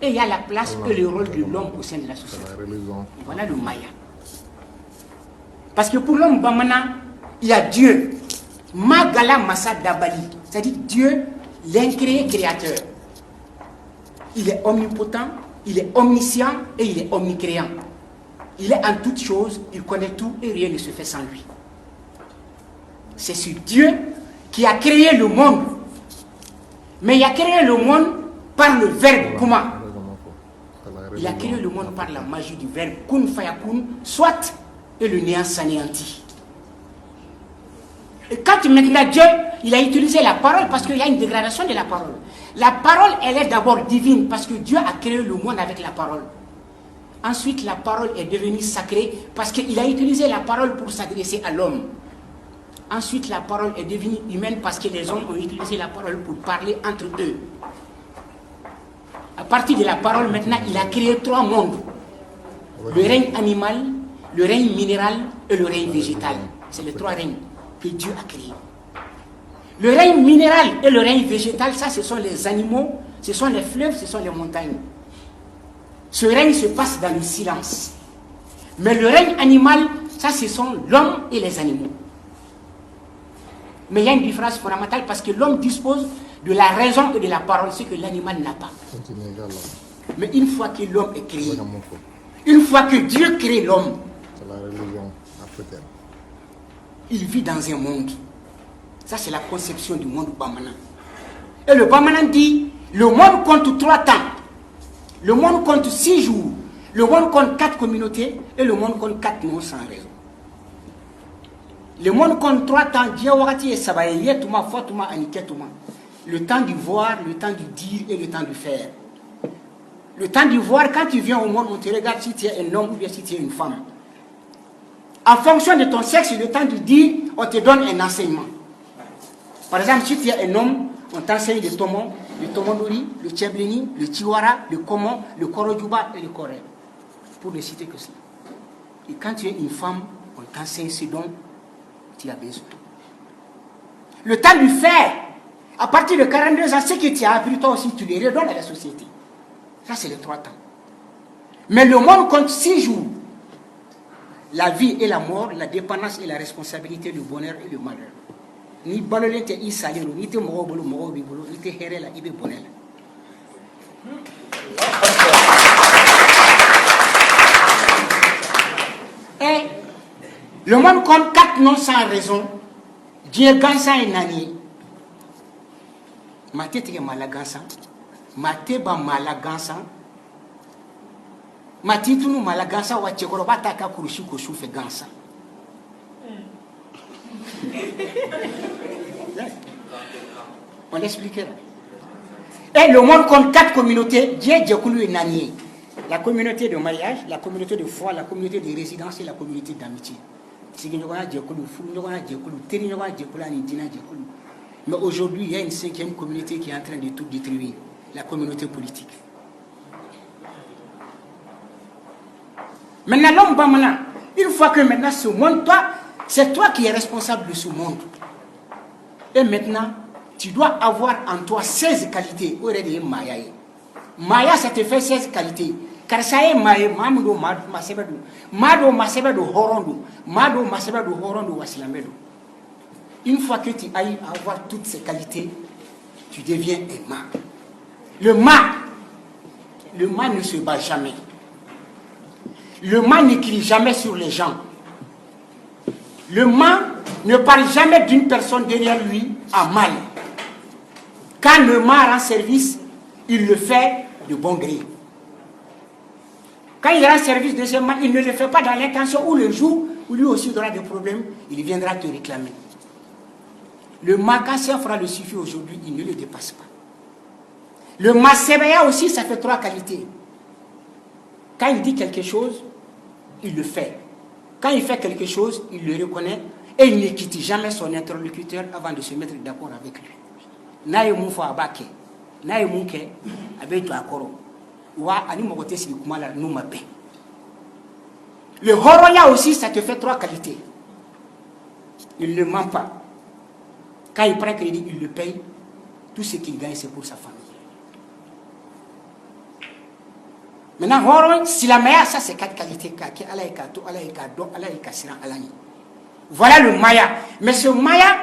Et il y a la place et le rôle de l'homme au sein de la société. Voilà le Maya. Parce que pour l'homme Bamana, il y a Dieu. Magala Massa Dabali. C'est-à-dire Dieu, l'incréé créateur. Il est omnipotent, il est omniscient et il est omnicréant. Il est en toutes choses, il connaît tout et rien ne se fait sans lui. C'est sur Dieu qui a créé le monde. Mais il a créé le monde par le verbe comment? Il a créé le monde par la magie du verbe kun fayakun, soit, et le néant s'anéantit. Et quand maintenant Dieu, il a utilisé la parole parce qu'il y a une dégradation de la parole. La parole, elle est d'abord divine parce que Dieu a créé le monde avec la parole. Ensuite, la parole est devenue sacrée parce qu'il a utilisé la parole pour s'adresser à l'homme. Ensuite, la parole est devenue humaine parce que les hommes ont utilisé la parole pour parler entre eux. À partir de la parole, maintenant, il a créé 3 mondes. Le règne animal, le règne minéral et le règne végétal. C'est les 3 règnes que Dieu a créés. Le règne minéral et le règne végétal, ça, ce sont les animaux, ce sont les fleuves, ce sont les montagnes. Ce règne se passe dans le silence. Mais le règne animal, ça, ce sont l'homme et les animaux. Mais il y a une différence fondamentale parce que l'homme dispose de la raison et de la parole, ce que l'animal n'a pas. Mais une fois que l'homme est créé, une fois que Dieu crée l'homme, il vit dans un monde. Ça, c'est la conception du monde Bamana. Et le Bamana dit, le monde compte 3 temps. Le monde compte 6 jours. Le monde compte 4 communautés. Et le monde compte 4 noms sans raison. Le monde compte 3 temps. Le temps du voir, le temps du dire et le temps du faire. Le temps du voir, quand tu viens au monde, on te regarde si tu es un homme ou bien si tu es une femme. En fonction de ton sexe, le temps du dire, on te donne un enseignement. Par exemple, si tu es un homme, on t'enseigne le tomondori, le tchebleni, le tiwara, le komon, le korodjuba et le koré. Pour ne citer que cela. Et quand tu es une femme, on t'enseigne ce dont tu as besoin. Le temps du faire, à partir de 42 ans, ce que tu as appris, toi aussi, tu les redonnes à la société. Ça, c'est les 3 temps. Mais le monde compte 6 jours. La vie et la mort, la dépendance et la responsabilité, le bonheur et le malheur. Ni balolé te isaliro, ni te morobolo, morobibolo, ni te herela, ibe bonela. Et le monde compte 4 noms sans raison. Dieu gansa et nani. Ma tête est malagansa. Ma tête est malagansa. Ma tête est malagansa. Wa tchekoroba taka kurushi koshu fe gansa. On l'expliquera. Et le monde compte 4 communautés. Dieu Djekoulou et Nani. La communauté de mariage, la communauté de foi, la communauté de résidence et la communauté d'amitié. Mais aujourd'hui, il y a une 5e communauté qui est en train de tout détruire. La communauté politique. Maintenant, l'homme Bamana, une fois que maintenant ce monde, toi, c'est toi qui es responsable de ce monde. Et maintenant, tu dois avoir en toi 16 qualités. Maya. Maya, ça te fait 16 qualités. Car ça est Maya, Mamdo, Masebedo, Mado, Masebedo, Horondo, Mado, Masebedo, Horondo, Wasilamedo. Une fois que tu ailles avoir toutes ces qualités, tu deviens un mât. Le mât ne se bat jamais. Le mât ne crie jamais sur les gens. Le mât ne parle jamais d'une personne derrière lui à mal. Quand le mât rend service, il le fait de bon gré. Quand il rend service de ce mât, il ne le fait pas dans l'intention où le jour où lui aussi aura des problèmes, il viendra te réclamer. Le mât, quand ça fera le suffit aujourd'hui, il ne le dépasse pas. Le mât Sebaya aussi, ça fait 3 qualités. Quand il dit quelque chose, il le fait. Quand il fait quelque chose, il le reconnaît et il ne quitte jamais son interlocuteur avant de se mettre d'accord avec lui. Naye mufo abake, naye munke abeto akoro. Wa ani mokote si kumala numa be. Le horoya aussi, ça te fait 3 qualités. Il ne ment pas. Quand il prend crédit, il le paye. Tout ce qu'il gagne, c'est pour sa famille. Maintenant, silamaya, ça c'est 4 qualités. Voilà le maya. Mais ce maya,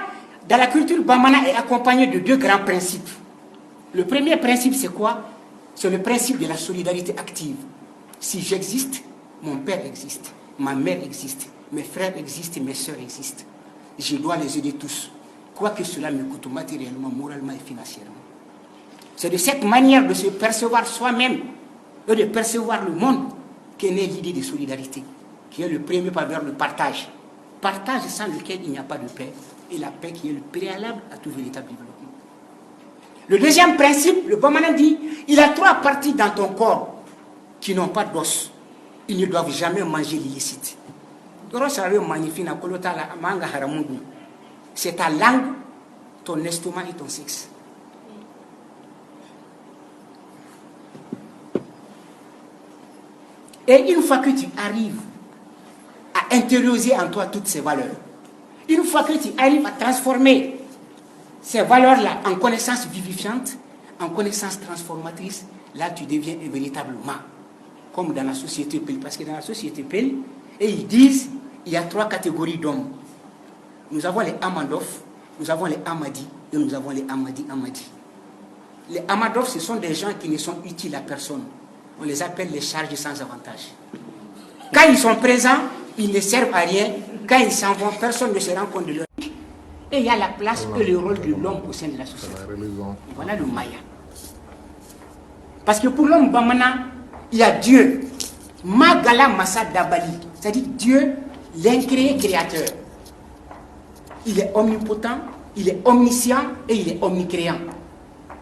dans la culture bamana, est accompagné de 2 grands principes. Le premier principe, c'est quoi? C'est le principe de la solidarité active. Si j'existe, mon père existe, ma mère existe, mes frères existent, mes soeurs existent. Je dois les aider tous, quoi que cela me coûte matériellement, moralement et financièrement. C'est de cette manière de se percevoir soi-même et de percevoir le monde qu'est née l'idée de solidarité, qui est le premier pas vers le partage. Partage sans lequel il n'y a pas de paix, et la paix qui est le préalable à tout véritable développement. Le deuxième principe, le Bamana dit, il y a 3 parties dans ton corps qui n'ont pas d'os. Ils ne doivent jamais manger l'illicite. C'est ta langue, ton estomac et ton sexe. Et une fois que tu arrives à intérioriser en toi toutes ces valeurs, une fois que tu arrives à transformer ces valeurs-là en connaissances vivifiantes, en connaissances transformatrices, là tu deviens un véritable mât, comme dans la société Pel. Parce que dans la société Pel, et ils disent, il y a 3 catégories d'hommes. Nous avons les Amandof, nous avons les Amadi, et nous avons les Amadi. Les Amadof, ce sont des gens qui ne sont utiles à personne. On les appelle les charges sans avantage. Quand ils sont présents, ils ne servent à rien. Quand ils s'en vont, personne ne se rend compte de leur... Et il y a la place et le rôle de l'homme au sein de la société. Voilà le maya. Parce que pour l'homme Bamana, il y a Dieu. Magala Massa Dabali. C'est-à-dire Dieu, l'incréé créateur. Il est omnipotent, il est omniscient et il est omnicréant.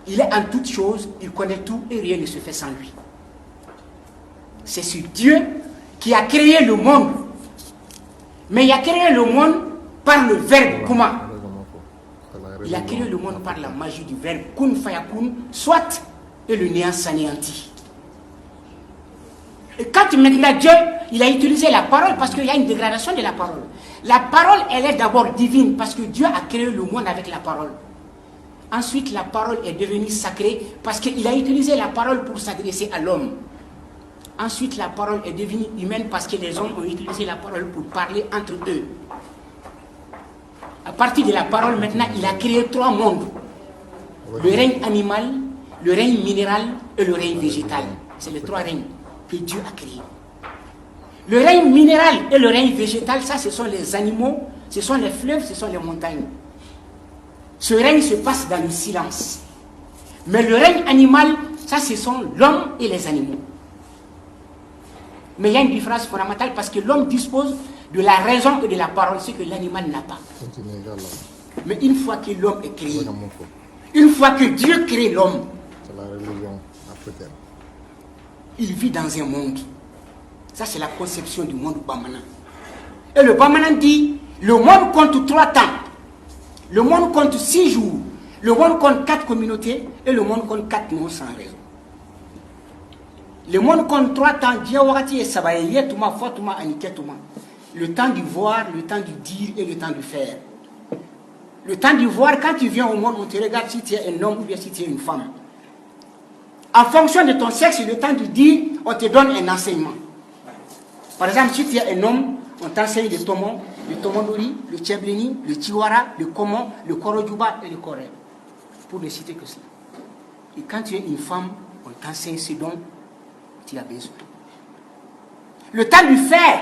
Il est en toutes choses, il connaît tout et rien ne se fait sans lui. C'est sur Dieu qui a créé le monde. Mais il a créé le monde par le verbe Kuma. Il a créé le monde par la magie du verbe Kun Fayakun, soit, et le néant s'anéantit. Et quand maintenant Dieu, il a utilisé la parole parce qu'il y a une dégradation de la parole. La parole, elle est d'abord divine parce que Dieu a créé le monde avec la parole. Ensuite, la parole est devenue sacrée parce qu'il a utilisé la parole pour s'adresser à l'homme. Ensuite, la parole est devenue humaine parce que les hommes ont utilisé la parole pour parler entre eux. À partir de la parole, maintenant, il a créé 3 mondes. Le règne animal, le règne minéral et le règne végétal. C'est les 3 règnes que Dieu a créés. Le règne minéral et le règne végétal, ça, ce sont les animaux, ce sont les fleuves, ce sont les montagnes. Ce règne se passe dans le silence. Mais le règne animal, ça, ce sont l'homme et les animaux. Mais il y a une différence fondamentale parce que l'homme dispose de la raison et de la parole, ce que l'animal n'a pas. Mais une fois que l'homme est créé, une fois que Dieu crée l'homme, il vit dans un monde. Ça, c'est la conception du monde Bamana. Et le Bamana dit, le monde compte 3 temps. Le monde compte 6 jours. Le monde compte 4 communautés. Et le monde compte 4 noms sans raison. Le monde compte 3 temps. Le temps du voir, le temps du dire et le temps du faire. Le temps du voir, quand tu viens au monde, on te regarde si tu es un homme ou bien si tu es une femme. En fonction de ton sexe et le temps du dire, on te donne un enseignement. Par exemple, si tu es un homme, on t'enseigne le tomondori, le tchebleni, le tiwara, le komon, le korojuba et le koré. Pour ne citer que cela. Et quand tu es une femme, on t'enseigne ce dont tu as besoin. Le temps du faire,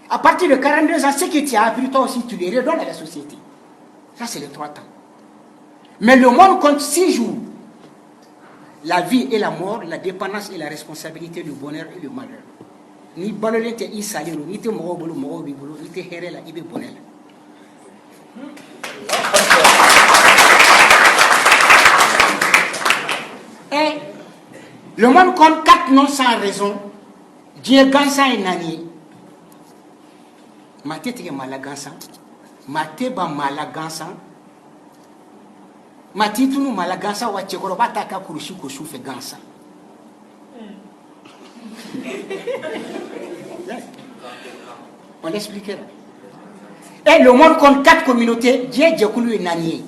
à partir de 42 ans, ce que tu as appris toi aussi, tu les redonnes à la société. Ça, c'est les 3 temps. Mais le monde compte 6 jours. La vie et la mort, la dépendance et la responsabilité, le bonheur et le malheur. Ni balole te isaliro, ni te mogo bibulu, ni te herela, ibe bonel. Et le monde compte 4 noms sans raison. Dieu gansa et nani. Mate te malagansa. Mate ba malagansa. Mate tunu malagansa wa chekoroba taka kurushi ko soufe gansa. On expliquera. Et le monde compte 4 communautés. Dieu Djekoulou et Nani.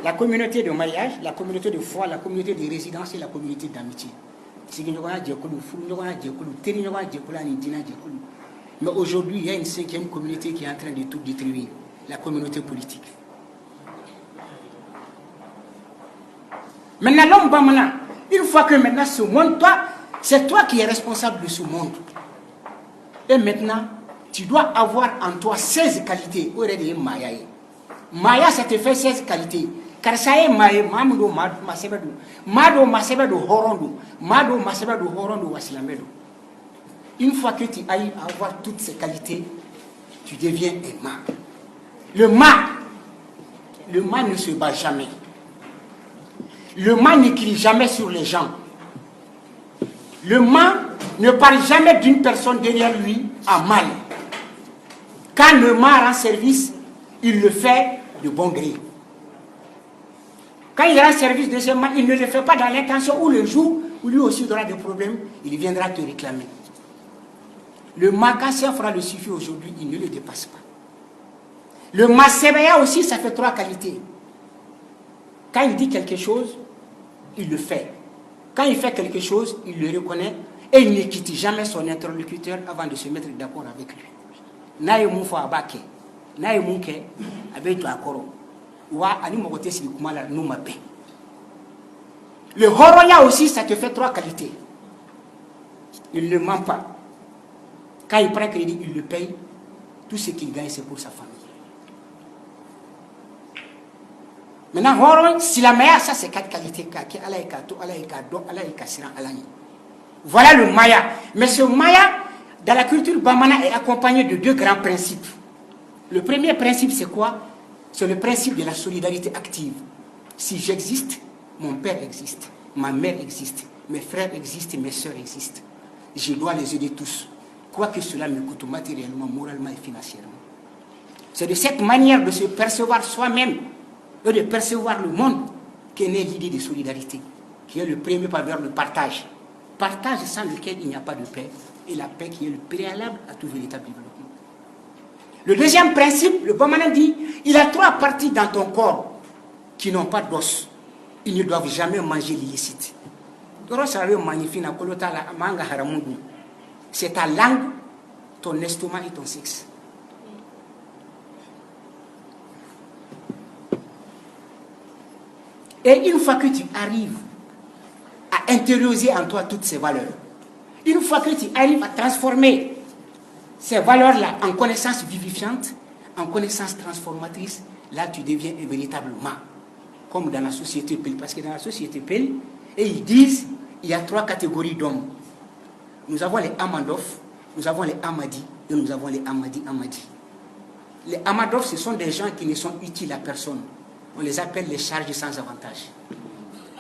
La communauté de mariage, la communauté de foi, la communauté de résidence et la communauté d'amitié. Mais aujourd'hui, il y a une 5e communauté qui est en train de tout détruire, la communauté politique. Maintenant, l'homme, une fois que maintenant ce monde, c'est toi qui es responsable de ce monde. Et maintenant, tu dois avoir en toi 16 qualités. Maya, ça te fait 16 qualités. Car ça est Maya, Mamdo, Masebedo, Mado, Masebedo, Horondo, Mado, Masebedo, Horondo, Wasilamedo. Une fois que tu arrives à avoir toutes ces qualités, tu deviens un mât. Le mât ne se bat jamais. Le mât n'écrit jamais sur les gens. Le mât ne parle jamais d'une personne derrière lui en mal. Quand le mât rend service, il le fait de bon gré. Quand il rend service de ce mât, il ne le fait pas dans l'intention où le jour où lui aussi aura des problèmes, il viendra te réclamer. Le mât, quand ça fera le suffit aujourd'hui, il ne le dépasse pas. Le mât Sebeya aussi, ça fait 3 qualités. Quand il dit quelque chose, il le fait. Quand il fait quelque chose, il le reconnaît et il ne quitte jamais son interlocuteur avant de se mettre d'accord avec lui. Naye mufo abake, naye munke abeto akoro. Wa ani mokote si kumala nous mabe. Le horoya aussi, ça te fait 3 qualités. Il ne ment pas. Quand il prend crédit, il le paye. Tout ce qu'il gagne, c'est pour sa famille. Maintenant, horo, si la meilleure, ça c'est 4 qualités. Voilà le maya. Mais ce maya, dans la culture bamana, est accompagné de 2 grands principes. Le premier principe, c'est quoi? C'est le principe de la solidarité active. Si j'existe, mon père existe, ma mère existe, mes frères existent, mes soeurs existent. Je dois les aider tous, quoi que cela me coûte matériellement, moralement et financièrement. C'est de cette manière de se percevoir soi-même et de percevoir le monde qu'est née l'idée de solidarité, qui est le premier pas vers le partage. Partage sans lequel il n'y a pas de paix, et la paix qui est le préalable à tout véritable développement. Le deuxième principe, le Bamana dit, il y a 3 parties dans ton corps qui n'ont pas d'os. Ils ne doivent jamais manger l'illicite. C'est ta langue, ton estomac et ton sexe. Et une fois que tu arrives à intérioriser en toi toutes ces valeurs, une fois que tu arrives à transformer ces valeurs-là en connaissances vivifiantes, en connaissances transformatrices, là tu deviens un véritable mât, comme dans la société Pel. Parce que dans la société Pel, et ils disent, il y a 3 catégories d'hommes. Nous avons les Amadof, nous avons les Amadi, et nous avons les Amadi. Les Amadof, ce sont des gens qui ne sont utiles à personne. On les appelle les charges sans avantage.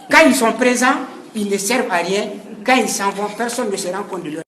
Quand ils sont présents, ils ne servent à rien. Quand ils s'en vont, personne ne se rend compte de leur